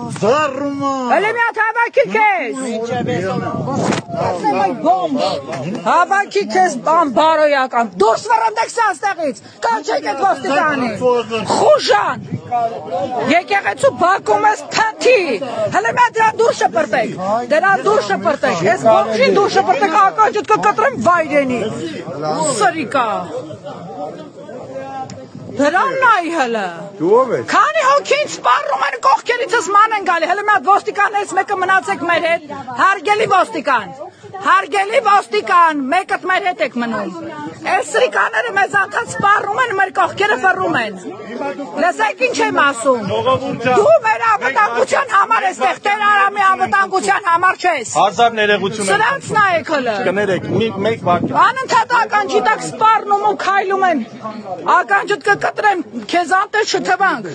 Զառումը։ Հələ մի հատ հավաքի քեզ։ Հավաքի քեզ բան բարոյական։ Դուրս վռնդեք ստեղից։ Կանչեք այդ ոստիկանին։ Խուժան։ Եկեղեցու բակում ես թաթի։ Հələ մի հատ դրա դուրս շպրտեք։ Դրա դուրս շպրտեք։ Ես ողջին դուրս շպրտեք ականջդ կկտրեմ վայրենի։ Սրիկա։ Դրան նայ հələ։ Դու ով ես։ Քանի հոգին սպառում են կողքերիցս ման են գալի։ Հələ մի հատ ոստիկաններից մեկը մնացեք մեր հետ։ Հարգելի ոստիկան։ Հարգելի ոստիկան, մեկդ մեր հետ եք մնում։ Այս սրիկաները մեզ անդադ սպառում են, մեր կողքերը ֆռում են։ Լսեք ինչ եմ ասում։ Դու մեր անվտանգության համար ես տեղ, Տեր Արամի անվտանգության համար չես։ Հազար ներողություն եմ։ Սրանց նայեք հələ։ Կներեք, մեկ վարք։ Անընդհատ ականջի տակ սպառնում ու քայլում են։ Ականջդ կկտրեմ, քեզ անտեր չթվանք։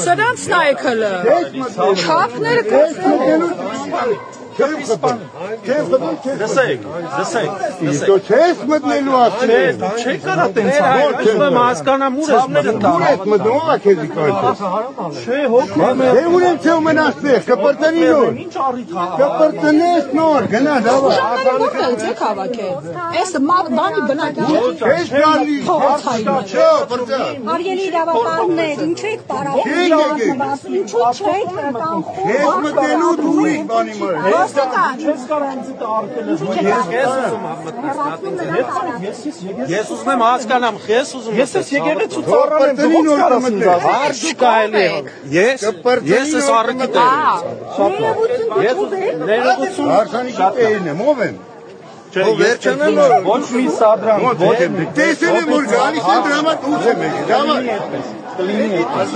Սրանց նայեք հələ։ Չափները Լսեք։ Դու չես մտնելու ասել։ Չեք կարա տենց անել։ Ուզում հասկանամ ուր ես մտնում։ Ուր ես մտնում ակեզի կայքես։ Չէ, հոգում եմ։ Դե ուր եմ մնացնես, կպրտնի նոր։ Ինչ առիթ հա։ Կպրտնես նոր, գնա դավա։ որտեղից եք հավաքել։ Այս բանի բնակիչ Ես բանի չէ, բրծա։ Արյելի իրավապահներ, ինչու եք պարապում, ինչու չեք կանխում։ Ես մտնելու դու ուրիշ բանի մար։ Ոստիկան։ Ես ուզում եմ հասկանամ, ես ուզում եմ։ Ես ես եկեղեցու ծառան եմ, դու կարամ եմ։ Արժի կարելի է։ Ես ես առիթ եմ։ Ներողություն։ Արժանիկի տերն եմ, ով եմ։ Վերջանալ ոչ մի սադրան, ոչ տեսել եմ որ գալիս են դրա համար ուս եմ եկել։ Դավա։ կլինի այդպես։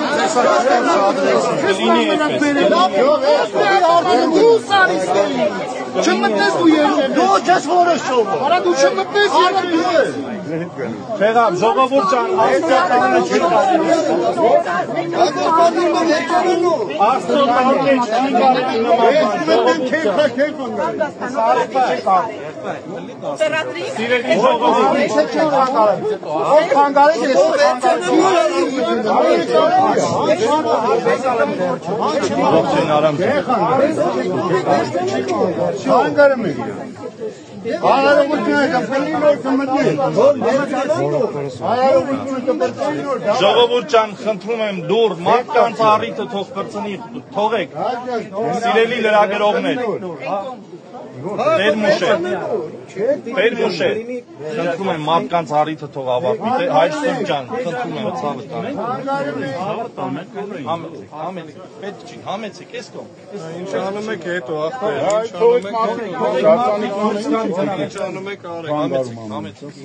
Չմտնես դու երկու։ Դու ես որոշում։ Արա դու չմտնես երկու։ Ֆեղամ, ժողովուրդ ջան, այստեղանը չի կարելի։ Աստծո տանքեջ չի կարելի նման։ Սիրելի ժողովուրդ։ Ով խանգարեք ես։ Խանգարում եք։ Ժողովուրդ ջան, խնդրում եմ դուր, մարդկանց առիթը թող կրծնի, թողեք, սիրելի լրագրողներ, Տեր-Մուշե, խնդրում եմ մարդկանց առիթը թող ավարտի, Հայր Սուրբ ջան, խնդրում եմ ցավը տանեք, համեցեք, ես կողմ։ Ինչ անում եք հետո, ախպեր, ինչ անում եք արեք, համեցեք։